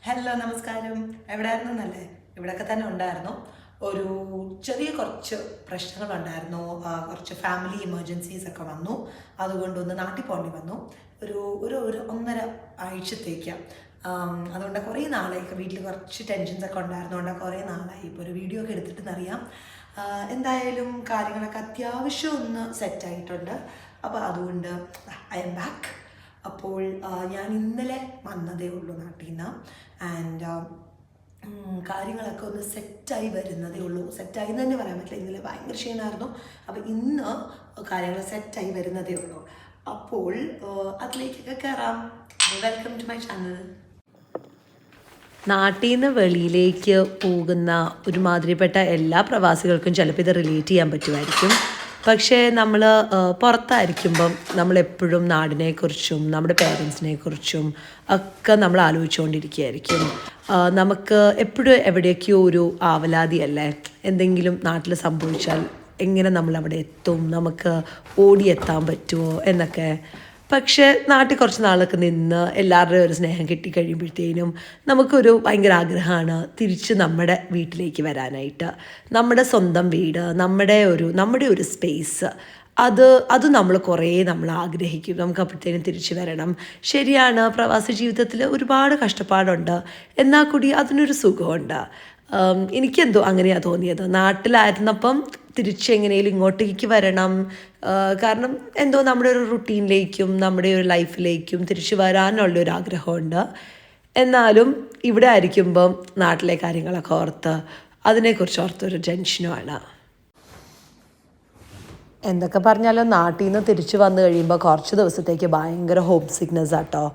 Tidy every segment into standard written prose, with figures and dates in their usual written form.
Hello നമസ്കാരം. എവിടെയായിരുന്നല്ലേ? ഇവിടെയൊക്കെ തന്നെ ഉണ്ടായിരുന്നു. ഒരു കുറച്ച് പ്രശ്നങ്ങളുണ്ടായിരുന്നു. കുറച്ച് ഫാമിലി എമർജൻസീസ് ഒക്കെ വന്നു. അതുകൊണ്ടൊന്ന് നാട്ടിൽ പോകേണ്ടി വന്നു. ഒരു ഒരു ഒരു ഒന്നര ആഴ്ചത്തേക്ക്. അതുകൊണ്ട് കുറേ നാളായി വീട്ടിൽ കുറച്ച് ടെൻഷൻസ് ഒക്കെ ഉണ്ടായിരുന്നുകൊണ്ട് കുറേ നാളായി ഇപ്പോൾ ഒരു വീഡിയോ ഒക്കെ എടുത്തിട്ടെന്നറിയാം. എന്തായാലും കാര്യങ്ങളൊക്കെ അത്യാവശ്യം ഒന്ന് സെറ്റായിട്ടുണ്ട്. അപ്പോൾ അതുകൊണ്ട് ഐ എം ബാക്ക്. അപ്പോൾ ഞാൻ ഇന്നലെ വന്നതേ ഉള്ളൂ നാട്ടിൽ നിന്ന്. ആൻഡ് കാര്യങ്ങളൊക്കെ ഒന്ന് സെറ്റായി വരുന്നതേ ഉള്ളൂ. സെറ്റായി എന്ന് തന്നെ പറയാൻ പറ്റില്ല. ഇന്നലെ ഭയങ്കര ക്ഷീണമായിരുന്നു. അപ്പോൾ ഇന്ന് കാര്യങ്ങൾ സെറ്റായി വരുന്നതേ ഉള്ളൂ. അപ്പോൾ അതിലേക്കൊക്കെ കയറാം. Welcome to my channel. നാട്ടിൽ നിന്ന് വെളിയിലേക്ക് പോകുന്ന ഒരുമാതിരിപ്പെട്ട എല്ലാ പ്രവാസികൾക്കും ചിലപ്പോൾ ഇത് റിലേറ്റ് ചെയ്യാൻ പറ്റുമായിരിക്കും. പക്ഷേ നമ്മൾ പുറത്തായിരിക്കുമ്പം നമ്മളെപ്പോഴും നാടിനെക്കുറിച്ചും നമ്മുടെ പേരൻസിനെക്കുറിച്ചും ഒക്കെ നമ്മൾ ആലോചിച്ചുകൊണ്ടിരിക്കുകയായിരിക്കും. നമുക്ക് എപ്പോഴും എവിടെയൊക്കെയോ ഒരു ആവലാതിയല്ലേ, എന്തെങ്കിലും നാട്ടിൽ സംഭവിച്ചാൽ എങ്ങനെ നമ്മളവിടെ എത്തും, നമുക്ക് ഓടിയെത്താൻ പറ്റുമോ എന്നൊക്കെ. പക്ഷേ നാട്ടിൽ കുറച്ച് നാളൊക്കെ നിന്ന് എല്ലാവരുടെയും ഒരു സ്നേഹം കിട്ടിക്കഴിയുമ്പോഴത്തേനും നമുക്കൊരു ഭയങ്കര ആഗ്രഹമാണ് തിരിച്ച് നമ്മുടെ വീട്ടിലേക്ക് വരാനായിട്ട്. നമ്മുടെ സ്വന്തം വീട്, നമ്മുടെ ഒരു സ്പേസ്, അത് നമ്മൾ ആഗ്രഹിക്കും. നമുക്ക് അപ്പോഴത്തേനും തിരിച്ചു വരണം. ശരിയാണ്, പ്രവാസി ജീവിതത്തിൽ ഒരുപാട് കഷ്ടപ്പാടുണ്ട്, എന്നാൽ കൂടി അതിനൊരു സുഖമുണ്ട്. എനിക്കെന്തോ അങ്ങനെയാണ് തോന്നിയത്. നാട്ടിലായിരുന്നപ്പം തിരിച്ചെങ്ങനെയും ഇങ്ങോട്ടേക്ക് വരണം. കാരണം എന്തോ നമ്മുടെ ഒരു റുട്ടീനിലേക്കും നമ്മുടെ ഒരു ലൈഫിലേക്കും തിരിച്ചു വരാനുള്ളൊരു ആഗ്രഹമുണ്ട്. എന്നാലും ഇവിടെ ആയിരിക്കുമ്പം നാട്ടിലെ കാര്യങ്ങളൊക്കെ അതിനെക്കുറിച്ച് ഓർത്തൊരു ടെൻഷനുമാണ്. എന്തൊക്കെ പറഞ്ഞാലും നാട്ടിൽ നിന്ന് തിരിച്ചു വന്നു കഴിയുമ്പോൾ കുറച്ച് ദിവസത്തേക്ക് ഭയങ്കര ഹോം സിക്നെസ് ആട്ടോ.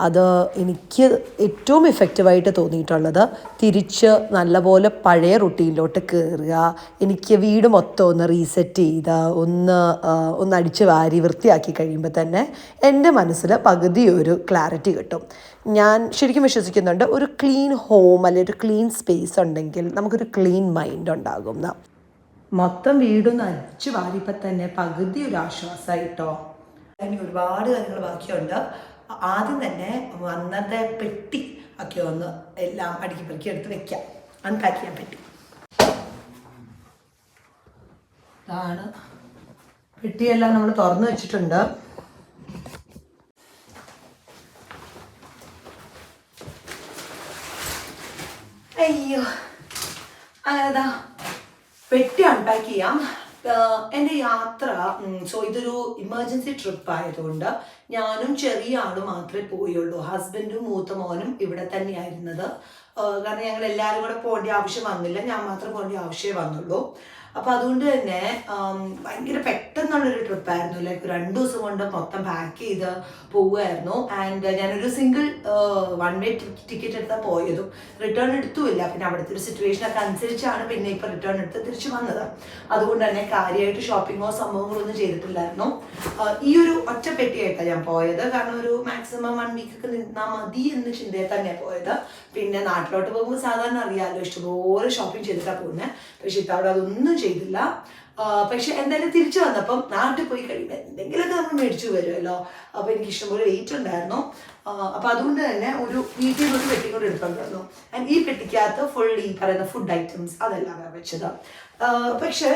അത് എനിക്ക് ഏറ്റവും എഫക്റ്റീവായിട്ട് തോന്നിയിട്ടുള്ളത് തിരിച്ച് നല്ലപോലെ പഴയ റുട്ടീനിലോട്ട് കയറുക. എനിക്ക് വീട് മൊത്തം ഒന്ന് റീസെറ്റ് ചെയ്ത് ഒന്ന് അടിച്ച് വാരി വൃത്തിയാക്കി കഴിയുമ്പോൾ തന്നെ എൻ്റെ മനസ്സിൽ പകുതി ഒരു ക്ലാരിറ്റി കിട്ടും. ഞാൻ ശരിക്കും വിശ്വസിക്കുന്നുണ്ട്, ഒരു ക്ലീൻ ഹോം അല്ലെങ്കിൽ ഒരു ക്ലീൻ സ്പേസ് ഉണ്ടെങ്കിൽ നമുക്കൊരു ക്ലീൻ മൈൻഡ് ഉണ്ടാകും. മൊത്തം വീടൊന്ന് അടിച്ചു വാരിയപ്പോൾ തന്നെ പകുതി ഒരു ആശ്വാസമായിട്ടോ. ഇനി ഒരുപാട് കാര്യങ്ങൾ ബാക്കിയുണ്ട്. ആദ്യം തന്നെ വന്നത്തെ പെട്ടി ഒക്കെ ഒന്ന് എല്ലാം അടുക്കി പെറുക്കി എടുത്ത് വെക്കാം. അൺപാക്ക് ചെയ്യാൻ പെട്ടി. ഇതാണ് പെട്ടിയെല്ലാം നമ്മൾ തുറന്നു വെച്ചിട്ടുണ്ട്. അയ്യോ, അങ്ങനെതാ പെട്ടി അൺപാക്ക് ചെയ്യാം. എൻ്റെ യാത്ര ഇതൊരു ഇമർജൻസി ട്രിപ്പ് ആയതുകൊണ്ട് ഞാനും ചെറിയ ആളും മാത്രമേ പോയുള്ളൂ. ഹസ്ബൻഡും മൂത്ത മോനും ഇവിടെ തന്നെയായിരുന്നത്. കാരണം ഞങ്ങൾ എല്ലാവരും കൂടെ പോകേണ്ട ആവശ്യം വന്നില്ല, ഞാൻ മാത്രം പോകേണ്ട ആവശ്യമേ വന്നുള്ളൂ. അപ്പോൾ അതുകൊണ്ട് തന്നെ ഭയങ്കര പെട്ടെന്നുള്ളൊരു ട്രിപ്പായിരുന്നു. ലൈക്ക് 2 ദിവസം കൊണ്ട് മൊത്തം പാക്ക് ചെയ്ത് പോവുമായിരുന്നു. ആൻഡ് ഞാനൊരു സിംഗിൾ വൺ വേ ടിക്കറ്റ് എടുത്താൽ പോയതും റിട്ടേൺ എടുത്തുമില്ല. പിന്നെ അവിടുത്തെ ഒരു സിറ്റുവേഷനൊക്കെ അനുസരിച്ചാണ് പിന്നെ ഇപ്പോൾ റിട്ടേൺ എടുത്ത് തിരിച്ചു വന്നത്. അതുകൊണ്ട് തന്നെ കാര്യമായിട്ട് ഷോപ്പിങ്ങോ സംഭവങ്ങളൊന്നും ചെയ്തിട്ടില്ലായിരുന്നു. ഈ ഒരു ഒറ്റപ്പെട്ടിയായിട്ടാണ് ഞാൻ പോയത്. കാരണം ഒരു മാക്സിമം 1 വീക്കൊക്കെ നിന്നാൽ മതി എന്ന ചിന്തയിൽ തന്നെയാണ് പോയത്. പിന്നെ നാട്ടിലോട്ട് പോകുമ്പോൾ സാധാരണ അറിയാമല്ലോ, ഇഷ്ടംപോലെ ഷോപ്പിംഗ് ചെയ്തിട്ടാണ് പോകുന്നത്. പക്ഷെ ഇത്തവണ അതൊന്നും ചെയ്തില്ല. പക്ഷെ എന്തായാലും തിരിച്ചു വന്നപ്പം നാട്ടിൽ പോയി കഴിയുമ്പോൾ എന്തെങ്കിലുമൊക്കെ നമ്മൾ മേടിച്ചു വരുമല്ലോ. അപ്പോൾ എനിക്ക് ഇഷ്ടംപോലെ വെയിറ്റ് ഉണ്ടായിരുന്നു. അപ്പോൾ അതുകൊണ്ട് തന്നെ ഒരു വീട്ടിൽ നിന്ന് പെട്ടി കൊണ്ട് എടുത്തോണ്ടായിരുന്നു. ആൻഡ് ഈ പെട്ടിക്കകത്ത് ഫുൾ ഈ പറയുന്ന ഫുഡ് ഐറ്റംസ് അതെല്ലാം വെച്ചത്. പക്ഷെ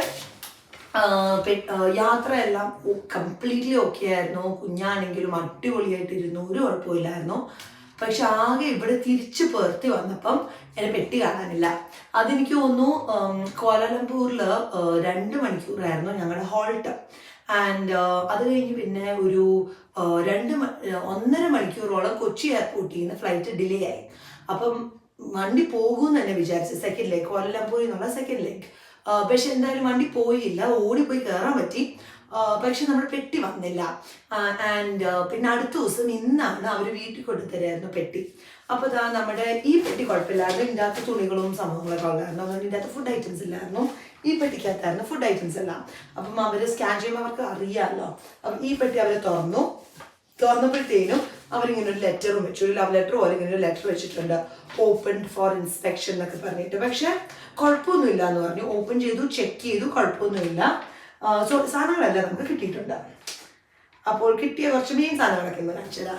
യാത്രയെല്ലാം കംപ്ലീറ്റ്ലി ഓക്കെ ആയിരുന്നു. കുഞ്ഞാണെങ്കിലും അടിപൊളിയായിട്ടിരുന്നു, ഒരു കുഴപ്പമില്ലായിരുന്നു. പക്ഷെ ആകെ ഇവിടെ തിരിച്ച് പേർത്തി വന്നപ്പം എന്നെ പെട്ടി കാണാനില്ല. അതെനിക്ക് തോന്നുന്നു കോലാലംപൂരിൽ 2 മണിക്കൂറായിരുന്നു ഞങ്ങളുടെ ഹോൾട്ട്. ആൻഡ് അത് കഴിഞ്ഞ് പിന്നെ ഒരു 1.5 മണിക്കൂറോളം കൊച്ചി എയർപോർട്ടിൽ നിന്ന് ഫ്ലൈറ്റ് ഡിലേ ആയി. അപ്പം വണ്ടി പോകുമെന്ന് തന്നെ വിചാരിച്ചു, സെക്കൻഡ് ലെഗ്, കോലാലംപൂരിൽ നിന്നുള്ള സെക്കൻഡ് ലെഗ്. പക്ഷെ എന്തായാലും വണ്ടി പോയില്ല, ഓടിപ്പോയി കയറാൻ പറ്റി. പക്ഷെ നമ്മൾ പെട്ടി വന്നില്ല. ആൻഡ് പിന്നെ അടുത്ത ദിവസം ഇന്നാണ് അവർ വീട്ടിൽ കൊണ്ടുതരായിരുന്നു പെട്ടി. അപ്പോൾ ഇതാ നമ്മുടെ ഈ പെട്ടി കുഴപ്പമില്ലായിരുന്നു. ഇതിൻ്റെ അകത്ത് തുണികളും സംഭവങ്ങളൊക്കെ ഉള്ളായിരുന്നു. അതുകൊണ്ട് ഇതിൻ്റെ അകത്ത് ഫുഡ് ഐറ്റംസ് ഇല്ലായിരുന്നു. ഈ പെട്ടിക്കകത്തായിരുന്നു ഫുഡ് ഐറ്റംസ് എല്ലാം. അപ്പം അവർ സ്കാൻ ചെയ്യുമ്പോൾ അവർക്ക് അറിയാമല്ലോ. അപ്പം ഈ പെട്ടി അവർ തുറന്നപ്പോഴത്തേനും അവരിങ്ങനെ ഒരു ലെറ്ററും വെച്ചു, ഒരു ലവ് ലെറ്റർ പോലെ ഇങ്ങനെ ഒരു ലെറ്റർ വെച്ചിട്ടുണ്ട്, ഓപ്പൺ ഫോർ ഇൻസ്പെക്ഷൻ എന്നൊക്കെ പറഞ്ഞിട്ട്. പക്ഷെ കുഴപ്പമൊന്നുമില്ല എന്ന് പറഞ്ഞു. ഓപ്പൺ ചെയ്തു, ചെക്ക് ചെയ്തു, കുഴപ്പമൊന്നുമില്ല. സാധനങ്ങളെല്ലാം നമുക്ക് കിട്ടിയിട്ടുണ്ട്. അപ്പോൾ കിട്ടിയ കുറച്ച് മെയിൻ സാധനങ്ങളൊക്കെ ഒന്ന് കാണിച്ചതാ.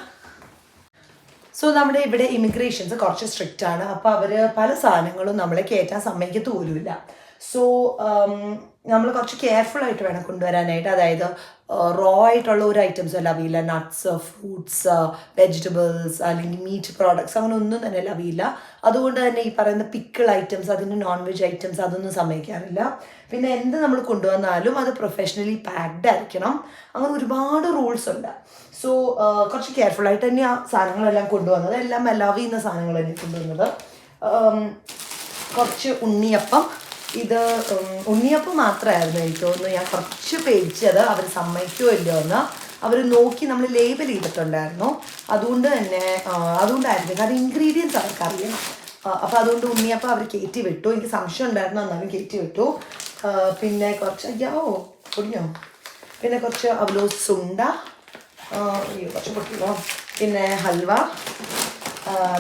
സോ നമ്മുടെ ഇവിടെ ഇമിഗ്രേഷൻസ് കുറച്ച് സ്ട്രിക്റ്റ് ആണ്. അപ്പോൾ അവർ പല സാധനങ്ങളും നമ്മളെ കയറ്റാൻ സമ്മതിക്കത്ത് പോലുമില്ല. സോ നമ്മൾ കുറച്ച് കെയർഫുൾ ആയിട്ട് വേണം കൊണ്ടുവരാനായിട്ട്. അതായത് റോ ആയിട്ടുള്ള ഒരു ഐറ്റംസും ലവിയില്ല. നട്ട്സ്, ഫ്രൂട്ട്സ്, വെജിറ്റബിൾസ് അല്ലെങ്കിൽ മീറ്റ് പ്രോഡക്ട്സ് അങ്ങനെ ഒന്നും തന്നെ ലവിയില്ല. അതുകൊണ്ട് തന്നെ ഈ പറയുന്ന പിക്കിൾ ഐറ്റംസ്, അതിൻ്റെ നോൺ വെജ് ഐറ്റംസ് അതൊന്നും സമ്മതിക്കാറില്ല. പിന്നെ എന്ത് നമ്മൾ കൊണ്ടുവന്നാലും അത് പ്രൊഫഷണലി പാക്ഡ് ആയിരിക്കണം. അങ്ങനെ ഒരുപാട് റൂൾസ് ഉണ്ട്. സോ കുറച്ച് കെയർഫുൾ ആയിട്ട് തന്നെ ആ സാധനങ്ങളെല്ലാം കൊണ്ടുവന്നത്. എല്ലാം ലവ് ചെയ്യുന്ന സാധനങ്ങൾ തന്നെ കൊണ്ടുവന്നത്. കുറച്ച് ഉണ്ണിയപ്പം. ഇത് ഉണ്ണിയപ്പം മാത്രമായിരുന്നു എനിക്ക് തോന്നുന്നു ഞാൻ കുറച്ച് പേടിച്ചത് അവർ സമ്മതിക്കുമോ ഇല്ലയോ എന്ന്. അവർ നോക്കി നമ്മൾ ലേബൽ ചെയ്തിട്ടുണ്ടായിരുന്നു. അതുകൊണ്ടായിരുന്നു കാരണം ഇൻഗ്രീഡിയൻസ് അവർക്കറിയാം. അപ്പോൾ അതുകൊണ്ട് ഉണ്ണിയപ്പം അവർ കയറ്റി വിട്ടു. എനിക്ക് സംശയം ഉണ്ടായിരുന്നു, എന്നാലും കയറ്റി വിട്ടു. പിന്നെ കുറച്ച് പൊടിഞ്ഞോ, പിന്നെ കുറച്ച് അവലോസ് ഉണ്ട, കുറച്ച് പൊട്ടിയോ, പിന്നെ ഹൽവ,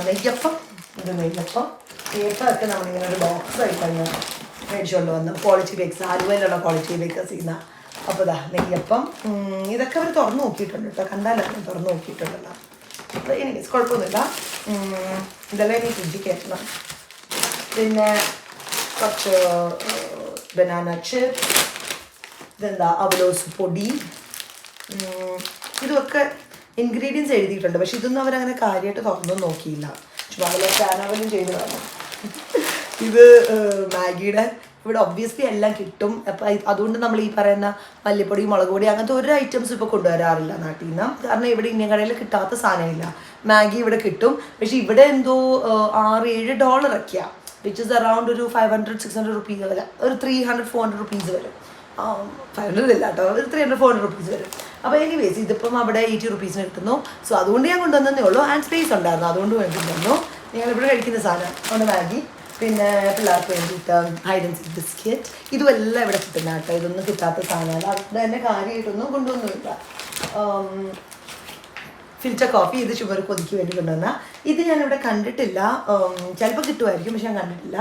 നെയ്യപ്പം. നെയ്യപ്പമൊക്കെ നമ്മളിങ്ങനെ ഒരു ബോക്സ് ആയിട്ടാണ് മേടിച്ചുകൊണ്ട് വന്നു. ക്വാളിറ്റി ബേക്സ്, ആലുവയിലുള്ള ക്വാളിറ്റി ബേക്കേഴ്സ് ചെയ്യുന്ന. അപ്പോൾ നെയ്യപ്പം ഇതൊക്കെ അവർ തുറന്ന് നോക്കിയിട്ടുണ്ട് കേട്ടോ. കണ്ടാലോ തുറന്ന് നോക്കിയിട്ടുണ്ടല്ലോ. അപ്പോൾ എനിക്ക് കുഴപ്പമൊന്നുമില്ല. ഇതെല്ലാം ഇനി ഫ്രിഡ്ജിൽ കയറ്റണം. പിന്നെ കുറച്ച് ബനാന ചിപ്സ്, ഇതെന്താ അവലോസ് പൊടി. ഇതൊക്കെ ഇൻഗ്രീഡിയൻസ് എഴുതിയിട്ടുണ്ട്. പക്ഷെ ഇതൊന്നും അവരങ്ങനെ കാര്യമായിട്ട് തുറന്നൊന്നും നോക്കിയില്ല. ചുമ്മാ ചാനലും ചെയ്ത് കാണും. ഇത് മാഗിയുടെ ഇവിടെ ഒബ്വിയസ്ലി എല്ലാം കിട്ടും. അപ്പം അതുകൊണ്ട് നമ്മൾ ഈ പറയുന്ന മല്ലിപ്പൊടി, മുളക് പൊടി അങ്ങനത്തെ ഒരു ഐറ്റംസ് ഇപ്പോൾ കൊണ്ടുവരാറില്ല നാട്ടിൽ നിന്ന്. കാരണം ഇവിടെ ഇന്ത്യൻ കടയിൽ കിട്ടാത്ത സാധനമില്ല. മാഗി ഇവിടെ കിട്ടും. പക്ഷെ ഇവിടെ എന്തോ $6-7 വിച്ച് ഇസ് അറൗണ്ട് ഒരു 500-600 റുപ്പീസ് വരെ, ഒരു 300-400 റുപ്പീസ് വരും. 500 ഇല്ല കേട്ടോ, ഒരു 300-400 റുപ്പീസ് വരും. അപ്പോൾ എനിവേസ് ഇതിപ്പം അവിടെ 80 റുപ്പീസിന് കിട്ടുന്നു. സോ അതുകൊണ്ട് ഞാൻ കൊണ്ടുവന്നേ ഉള്ളൂ. ആൻഡ് സ്പേസ് ഉണ്ടായിരുന്നു, അതുകൊണ്ട് കൊണ്ടുവന്നു. ഞങ്ങളിവിടെ കഴിക്കുന്ന സാധനം ഒന്ന് മാഗി. പിന്നെ പിള്ളേർക്ക് വേണ്ടിയിട്ട് ഹൈഡ് ആൻഡ് സീക്ക് ബിസ്ക്കറ്റ്. ഇതും എല്ലാം ഇവിടെ കിട്ടുന്ന കേട്ടോ. ഇതൊന്നും കിട്ടാത്ത സാധനമല്ല. അതുകൊണ്ട് തന്നെ കാര്യമായിട്ടൊന്നും കൊണ്ടുവന്നില്ല. ഫിൽറ്റർ കോഫി, ഇത് ഷുഗർ കൊതിക്ക് വേണ്ടി കൊണ്ടുവന്ന. ഇത് ഞാനിവിടെ കണ്ടിട്ടില്ല. ചിലപ്പോൾ കിട്ടുമായിരിക്കും, പക്ഷെ ഞാൻ കണ്ടിട്ടില്ല.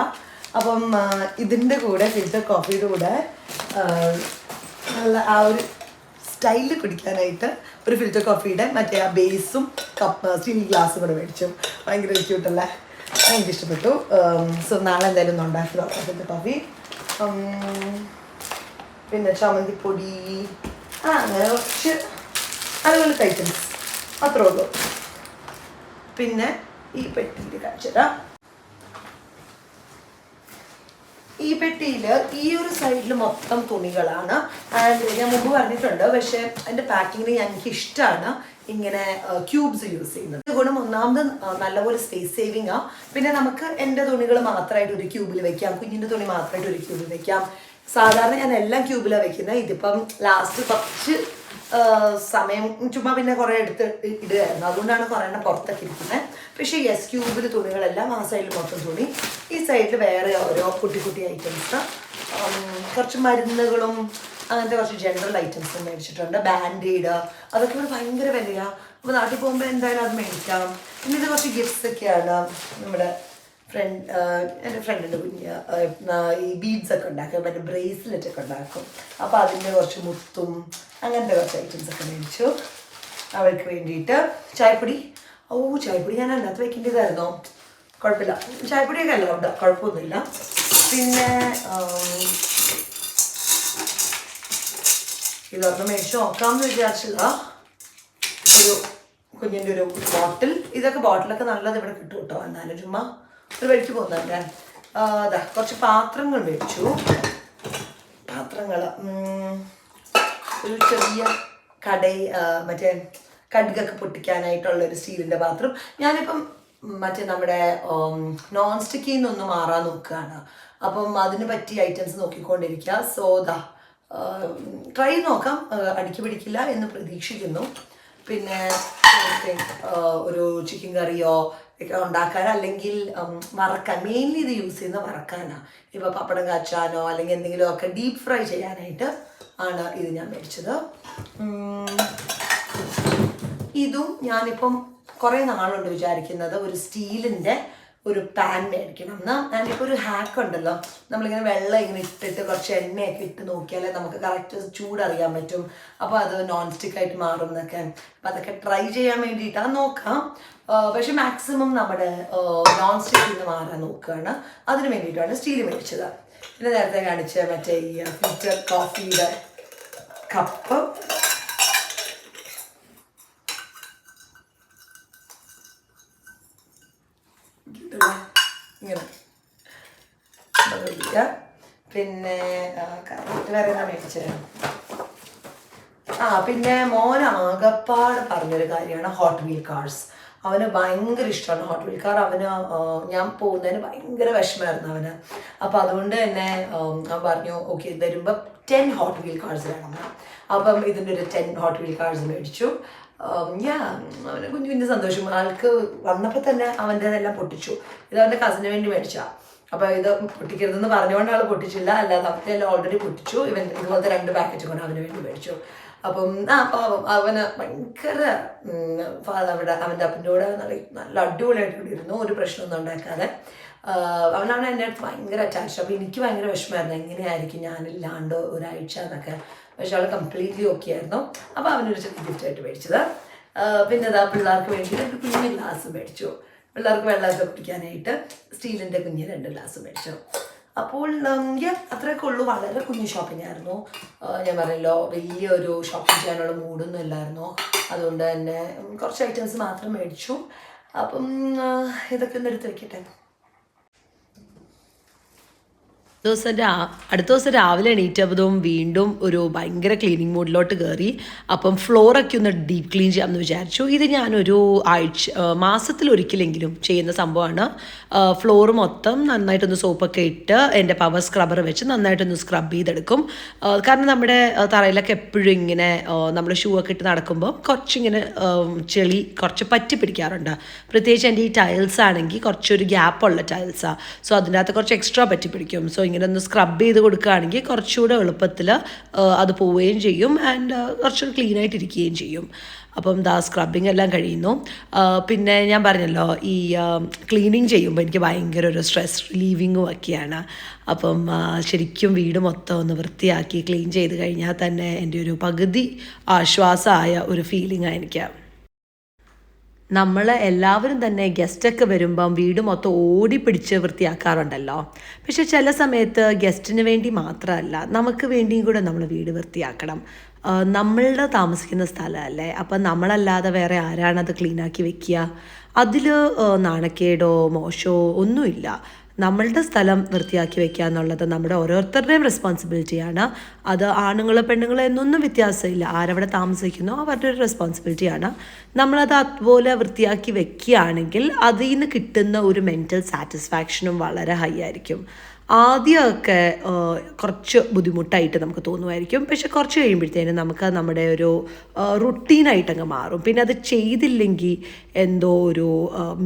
അപ്പം ഇതിൻ്റെ കൂടെ ഫിൽറ്റർ കോഫിയുടെ കൂടെ നല്ല ആ ഒരു സ്റ്റൈലിൽ കുടിക്കാനായിട്ട് ഒരു ഫിൽറ്റർ കോഫിയുടെ മറ്റേ ആ ബേസും സ്റ്റീൽ ഗ്ലാസ്സും കൂടെ മേടിച്ചു. ഭയങ്കര ക്യൂട്ടല്ലേ, എനിക്ക് ഇഷ്ടപ്പെട്ടു. സോ നാളെ എന്തായാലും ഒന്ന് ഉണ്ടാക്കി നോക്കാം ഫിൽറ്റർ കോഫി. പിന്നെ ചമ്മന്തിപ്പൊടി, അങ്ങനെ കുറച്ച് അതുപോലത്തെ ഐറ്റംസ് അത്രേ ഉള്ളൂ. പിന്നെ ഈ പെട്ടിയിൽ കാണിച്ചുതരാം. ഈ പെട്ടിയിൽ ഈ ഒരു സൈഡിൽ മൊത്തം തുണികളാണ്. ആൻഡ് ഞാൻ മുമ്പ് പറഞ്ഞിട്ടുണ്ട്, പക്ഷേ എൻ്റെ പാക്കിങ്ങിന് എനിക്ക് ഇഷ്ടമാണ് ഇങ്ങനെ ക്യൂബ്സ് യൂസ് ചെയ്യുന്നത്. ഗുണം ഒന്നാമത് നല്ലപോലെ സ്പേസ് സേവിങ് ആ. പിന്നെ നമുക്ക് എൻ്റെ തുണികൾ മാത്രമായിട്ട് ഒരു ക്യൂബിൽ വെക്കാം, കുഞ്ഞിൻ്റെ തുണി മാത്രമായിട്ട് ഒരു ക്യൂബിൽ വെക്കാം. സാധാരണ ഞാൻ എല്ലാം ക്യൂബിലാണ് വെക്കുന്നത്. ഇതിപ്പം ലാസ്റ്റ് കുറച്ച് സമയം ചുമ്മാ പിന്നെ കുറേ എടുത്ത് ഇടുകയായിരുന്നു. അതുകൊണ്ടാണ് കുറേ എണ്ണം പുറത്തൊക്കെ ഇരിക്കുന്നത്. പക്ഷേ യെസ്, ക്യൂബിൽ തുണികളെല്ലാം ആ സൈഡിൽ മൊത്തം തുണി, ഈ സൈഡിൽ വേറെ ഓരോ കുട്ടി കുട്ടി ഐറ്റംസ്, കുറച്ച് മരുന്നുകളും അങ്ങനത്തെ കുറച്ച് ജനറൽ ഐറ്റംസും മേടിച്ചിട്ടുണ്ട്. ബാൻഡേഡ്, അതൊക്കെ ഇവിടെ ഭയങ്കര വിലയാണ്. അപ്പോൾ നാട്ടിൽ പോകുമ്പോൾ എന്തായാലും അത് മേടിക്കാം. പിന്നെ ഇത് കുറച്ച് ഗിഫ്റ്റ്സ് ഒക്കെയാണ്. നമ്മുടെ എൻ്റെ ഫ്രണ്ടിൻ്റെ കുഞ്ഞ് ഈ ബീഡ്സ് ഒക്കെ ഉണ്ടാക്കും, മറ്റേ ബ്രേസ്ലെറ്റ് ഒക്കെ ഉണ്ടാക്കും. അപ്പോൾ അതിൻ്റെ കുറച്ച് മുത്തും അങ്ങനത്തെ കുറച്ച് ഐറ്റംസ് ഒക്കെ മേടിച്ചു അവൾക്ക് വേണ്ടിയിട്ട്. ചായപ്പൊടി, ചായപ്പൊടി ഞാൻ അതിനകത്ത് വെക്കേണ്ടതായിരുന്നോ? കുഴപ്പമില്ല, ചായപ്പൊടിയൊക്കെ അല്ല ഉണ്ട്, കുഴപ്പമൊന്നുമില്ല. പിന്നെ ഇതൊക്കെ മേടിച്ച് നോക്കാമെന്ന് വിചാരിച്ചില്ല. ഒരു കുഞ്ഞിൻ്റെ ഒരു ബോട്ടിൽ, ഇതൊക്കെ ബോട്ടിലൊക്കെ നല്ലത് ഇവിടെ കിട്ടും കേട്ടോ. എന്നാലും ചുമ്മാ ഒരു വഴിക്ക് പോകുന്നതല്ലേ. അതാ കുറച്ച് പാത്രങ്ങൾ മേടിച്ചു. പാത്രങ്ങൾ ഒരു ചെറിയ മറ്റേ കടുകൊക്കെ പൊട്ടിക്കാനായിട്ടുള്ളൊരു സ്റ്റീലിൻ്റെ പാത്രം. ഞാനിപ്പം മറ്റേ നമ്മുടെ നോൺ സ്റ്റിക്കിൽ നിന്നൊന്ന് മാറാൻ നോക്കുകയാണ്. അപ്പം അതിന് പറ്റിയ ഐറ്റംസ് നോക്കിക്കൊണ്ടിരിക്കുക. സോ ട്രൈ നോക്കാം, അടുക്കി പിടിക്കില്ല എന്ന് പ്രതീക്ഷിക്കുന്നു. പിന്നെ ഒരു ചിക്കൻ കറിയോ ഒക്കെ ഉണ്ടാക്കാൻ, അല്ലെങ്കിൽ വറക്കാൻ, മെയിൻലി ഇത് യൂസ് ചെയ്യുന്നത് വറക്കാനാണ്. ഇപ്പോൾ പപ്പടം കാച്ചാനോ അല്ലെങ്കിൽ എന്തെങ്കിലുമൊക്കെ ഡീപ്പ് ഫ്രൈ ചെയ്യാനായിട്ട് ആണ് ഇത് ഞാൻ മേടിച്ചത്. ഇതും ഞാനിപ്പം കുറേ നാളുണ്ട് വിചാരിക്കുന്നത് ഒരു സ്റ്റീലിൻ്റെ ഒരു പാൻ മേടിക്കണം എന്ന്. ഞാനിപ്പോൾ ഒരു ഹാക്ക് ഉണ്ടല്ലോ, നമ്മളിങ്ങനെ വെള്ളം ഇങ്ങനെ ഇട്ടിട്ട് കുറച്ച് എണ്ണയൊക്കെ ഇട്ട് നോക്കിയാലേ നമുക്ക് കറക്റ്റ് ചൂടറിയാൻ പറ്റും. അപ്പോൾ അത് നോൺ സ്റ്റിക്ക് ആയിട്ട് മാറും എന്നൊക്കെ. അപ്പം അതൊക്കെ ട്രൈ ചെയ്യാൻ വേണ്ടിയിട്ടാണ്. നോക്കാം. പക്ഷെ മാക്സിമം നമ്മുടെ നോൺ സ്റ്റിക്കിൽ നിന്ന് മാറാൻ നോക്കുകയാണ്. അതിന് വേണ്ടിയിട്ടാണ് സ്റ്റീൽ മേടിച്ചത്. പിന്നെ നേരത്തെ കാണിച്ച മറ്റേ ഈ ഫിൽറ്റർ കോഫിയുടെ കപ്പ്, ഇങ്ങനെ പിന്നെ വേറെ എന്നാ മേടിച്ചത്. പിന്നെ മോൻ ആകപ്പാട് പറഞ്ഞൊരു കാര്യമാണ് ഹോട്ട് വീൽ കാർസ്. അവന് ഭയങ്കര ഇഷ്ടമാണ് ഹോട്ട് വീൽ കാർ. അവന് ഞാൻ പോകുന്നതിന് ഭയങ്കര വിഷമമായിരുന്നു അവന്. അപ്പം അതുകൊണ്ട് തന്നെ അവൻ പറഞ്ഞു ഓക്കെ വരുമ്പോൾ 10 ഹോട്ട് വീൽ കാർസ് വേണം. അപ്പം ഇതിൻ്റെ ഒരു 10 ഹോട്ട് വീൽ കാർസ് മേടിച്ചു. അവന് കുഞ്ഞു കുഞ്ഞു സന്തോഷം. ആൾക്ക് വന്നപ്പോൾ തന്നെ അവൻ്റെതെല്ലാം പൊട്ടിച്ചു. ഇത് അവൻ്റെ കസിന് വേണ്ടി മേടിച്ചാ. അപ്പോൾ ഇത് പൊട്ടിക്കരുതെന്ന് പറഞ്ഞുകൊണ്ട് ആൾ പൊട്ടിച്ചില്ല, അല്ലാതെ അവരെല്ലാം ഓൾറെഡി പൊട്ടിച്ചു. ഇവൻ ഇതുപോലത്തെ 2 പാക്കറ്റ് കൊണ്ട് അവന് വേണ്ടി മേടിച്ചു. അപ്പം അവന് ഭയങ്കര അവിടെ അവൻ്റെ അപ്പൻ്റെ കൂടെ നല്ല അടിപൊളിയായിട്ട് ഇരുന്നു, ഒരു പ്രശ്നമൊന്നും ഉണ്ടാക്കാതെ. അവനാണ് എൻ്റെ അടുത്ത് ഭയങ്കര അറ്റാച്ച്ഡ്. അപ്പോൾ എനിക്ക് ഭയങ്കര വിഷമമായിരുന്നു എങ്ങനെയായിരിക്കും ഞാനില്ലാണ്ട് ഒരാഴ്ച എന്നൊക്കെ. പക്ഷെ അവൾ കംപ്ലീറ്റ്ലി ഓക്കെ ആയിരുന്നു. അപ്പോൾ അവനൊരു ചെറിയ ഗിഫ്റ്റായിട്ട് മേടിച്ചത്. പിന്നെ പിള്ളേർക്ക് വേണ്ടിയിട്ട് ഒരു കുഞ്ഞു ഗ്ലാസ് മേടിച്ചു. പിള്ളേർക്ക് വെള്ളമൊക്കെ കുടിക്കാനായിട്ട് സ്റ്റീലിൻ്റെ കുഞ്ഞ് 2 ഗ്ലാസ് മേടിച്ചു. അപ്പോൾ അത്രയൊക്കെ ഉള്ളൂ. വളരെ കുഞ്ഞു ഷോപ്പിംഗ് ആയിരുന്നു. ഞാൻ പറഞ്ഞല്ലോ വലിയൊരു ഷോപ്പിംഗ് ചെയ്യാനുള്ള മൂഡൊന്നും ഇല്ലായിരുന്നു. അതുകൊണ്ട് തന്നെ കുറച്ച് ഐറ്റംസ് മാത്രം മേടിച്ചു. അപ്പം ഇതൊക്കെ ഒന്ന് എടുത്ത് വെക്കട്ടെ. അടുത്ത ദിവസം രാവിലെ എണീറ്റതും വീണ്ടും ഒരു ഭയങ്കര ക്ലീനിങ് മൂഡിലോട്ട് കയറി. അപ്പം ഫ്ലോറൊക്കെ ഒന്ന് ഡീപ്പ് ക്ലീൻ ചെയ്യാമെന്ന് വിചാരിച്ചു. ഇത് ഞാനൊരു മാസത്തിലൊരിക്കലെങ്കിലും ചെയ്യുന്ന സംഭവമാണ്. ഫ്ലോർ മൊത്തം നന്നായിട്ടൊന്ന് സോപ്പൊക്കെ ഇട്ട് എൻ്റെ പവർ സ്ക്രബ്ബർ വെച്ച് നന്നായിട്ടൊന്ന് സ്ക്രബ് ചെയ്തെടുക്കും. കാരണം നമ്മുടെ തറയിലൊക്കെ എപ്പോഴും ഇങ്ങനെ നമ്മൾ ഷൂ ഒക്കെ ഇട്ട് നടക്കുമ്പോൾ കുറച്ചിങ്ങനെ ചെളി കുറച്ച് പറ്റി പിടിക്കാറുണ്ട്. പ്രത്യേകിച്ച് എൻ്റെ ഈ ടൈൽസ് ആണെങ്കിൽ കുറച്ചൊരു ഗ്യാപ്പുള്ള ടൈൽസാണ്. സോ അതിൻ്റെ അകത്ത് കുറച്ച് എക്സ്ട്രാ പറ്റി പിടിക്കും. സോ ഇങ്ങനെ ഒന്ന് സ്ക്രബ് ചെയ്ത് കൊടുക്കുകയാണെങ്കിൽ കുറച്ചുകൂടെ എളുപ്പത്തിൽ അത് പോവുകയും ചെയ്യും ആൻഡ് കുറച്ചുകൂടി ക്ലീനായിട്ടിരിക്കുകയും ചെയ്യും. അപ്പം സ്ക്രബിങ് എല്ലാം കഴിയുന്നു. പിന്നെ ഞാൻ പറഞ്ഞല്ലോ ഈ ക്ലീനിങ് ചെയ്യുമ്പോൾ എനിക്ക് ഭയങ്കര ഒരു സ്ട്രെസ് റിലീവിങ്ങും ഒക്കെയാണ്. അപ്പം ശരിക്കും വീട് മൊത്തം ഒന്ന് വൃത്തിയാക്കി ക്ലീൻ ചെയ്ത് കഴിഞ്ഞാൽ തന്നെ എൻ്റെ ഒരു പകുതി ആശ്വാസമായ ഒരു ഫീലിംഗാണ് എനിക്ക്. നമ്മൾ എല്ലാവരും തന്നെ ഗസ്റ്റൊക്കെ വരുമ്പം വീട് മൊത്തം ഓടിപ്പിടിച്ച് വൃത്തിയാക്കാറുണ്ടല്ലോ. പക്ഷെ ചില സമയത്ത് ഗസ്റ്റിന് വേണ്ടി മാത്രമല്ല, നമുക്ക് വേണ്ടിയും കൂടെ നമ്മൾ വീട് വൃത്തിയാക്കണം. നമ്മളുടെ താമസിക്കുന്ന സ്ഥലമല്ലേ, അപ്പം നമ്മളല്ലാതെ വേറെ ആരാണത് ക്ലീനാക്കി വെക്കുക? അതിൽ നാണക്കേടോ മോശമോ ഒന്നുമില്ല. നമ്മളുടെ സ്ഥലം വൃത്തിയാക്കി വെക്കുക എന്നുള്ളത് നമ്മുടെ ഓരോരുത്തരുടെയും റെസ്പോൺസിബിലിറ്റിയാണ്. അത് ആണുങ്ങളോ പെണ്ണുങ്ങളോ എന്നൊന്നും വ്യത്യാസമില്ല. ആരവിടെ താമസിക്കുന്നോ അവരുടെ ഒരു റെസ്പോൺസിബിലിറ്റിയാണ്. നമ്മളത് അതുപോലെ വൃത്തിയാക്കി വെക്കുകയാണെങ്കിൽ അതിൽ നിന്ന് കിട്ടുന്ന ഒരു മെൻറ്റൽ സാറ്റിസ്ഫാക്ഷനും വളരെ ഹൈ ആയിരിക്കും. ആദ്യമൊക്കെ കുറച്ച് ബുദ്ധിമുട്ടായിട്ട് നമുക്ക് തോന്നുമായിരിക്കും. പക്ഷെ കുറച്ച് കഴിയുമ്പോഴത്തേനും നമുക്ക് നമ്മുടെ ഒരു റുട്ടീനായിട്ടങ്ങ് മാറും. പിന്നെ അത് ചെയ്തില്ലെങ്കിൽ എന്തോ ഒരു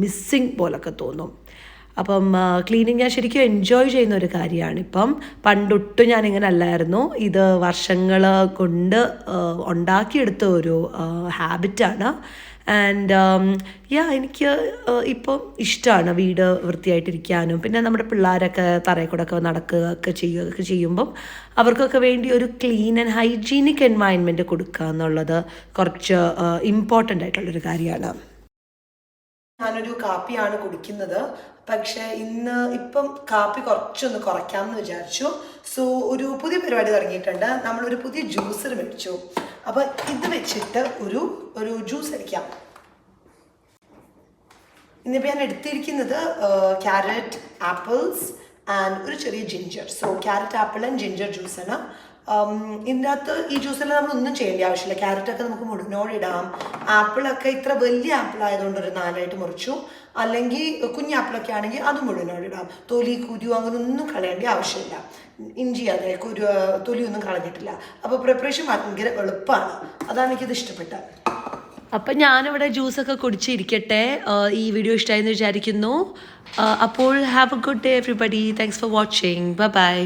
മിസ്സിങ് പോലൊക്കെ തോന്നും. അപ്പം ക്ലീനിങ് ഞാൻ ശരിക്കും എൻജോയ് ചെയ്യുന്ന ഒരു കാര്യമാണ്. ഇപ്പം പണ്ടൊട്ടും ഞാനിങ്ങനെ അല്ലായിരുന്നു. ഇത് വർഷങ്ങൾ കൊണ്ട് ഉണ്ടാക്കിയെടുത്ത ഒരു ഹാബിറ്റാണ്. ആൻഡ് എനിക്ക് ഇപ്പം ഇഷ്ടമാണ് വീട് വൃത്തിയായിട്ടിരിക്കാനും. പിന്നെ നമ്മുടെ പിള്ളേരൊക്കെ തറയിൽ കൂടെ ഒക്കെ നടക്കുകയൊക്കെ ചെയ്യുമ്പം അവർക്കൊക്കെ വേണ്ടി ഒരു ക്ലീൻ ആൻഡ് ഹൈജീനിക് എൻവയൺമെൻറ്റ് കൊടുക്കുക എന്നുള്ളത് കുറച്ച് ഇമ്പോർട്ടൻ്റ് ആയിട്ടുള്ളൊരു കാര്യമാണ്. ഞാനൊരു കാപ്പിയാണ് കുടിക്കുന്നത്. പക്ഷേ ഇപ്പം കാപ്പി കുറച്ചൊന്ന് കുറയ്ക്കാമെന്ന് വിചാരിച്ചു. സോ ഒരു പുതിയ പരിപാടി തുടങ്ങിയിട്ടുണ്ട്. നമ്മളൊരു പുതിയ ജ്യൂസർ മേടിച്ചു. അപ്പോൾ ഇത് വെച്ചിട്ട് ഒരു ജ്യൂസ് അടിക്കാം. ഇന്നിപ്പോൾ ഞാൻ എടുത്തിരിക്കുന്നത് ക്യാരറ്റ്, ആപ്പിൾസ് ആൻഡ് ഒരു ചെറിയ ginger. So carrot, apple and ginger ജ്യൂസാണ്. ഇതിൻ്റെ അകത്ത് ഈ ജ്യൂസെല്ലാം നമ്മളൊന്നും ചെയ്യേണ്ട ആവശ്യമില്ല. ക്യാരറ്റൊക്കെ നമുക്ക് മുഴുവനോടിടാം. ആപ്പിളൊക്കെ ഇത്ര വലിയ ആപ്പിളായതുകൊണ്ട് ഒരു 4ആയിട്ട് മുറിച്ചു. അല്ലെങ്കിൽ കുഞ്ഞ് ആപ്പിളൊക്കെ ആണെങ്കിൽ അത് മുഴുവനോടിടാം. തൊലി, കുരു അങ്ങനെ ഒന്നും കളയേണ്ട ആവശ്യമില്ല. ഇഞ്ചി അതെ തൊലിയൊന്നും കളഞ്ഞിട്ടില്ല. അപ്പോൾ പ്രിപ്പറേഷൻ ഭയങ്കര എളുപ്പമാണ്. അതാണ് എനിക്കിത് ഇഷ്ടപ്പെട്ടത്. അപ്പം ഞാനിവിടെ ജ്യൂസൊക്കെ കുടിച്ചിരിക്കട്ടെ. ഈ വീഡിയോ ഇഷ്ടമായെന്ന് വിചാരിക്കുന്നു. അപ്പോൾ have a good day everybody. Thanks for watching. By.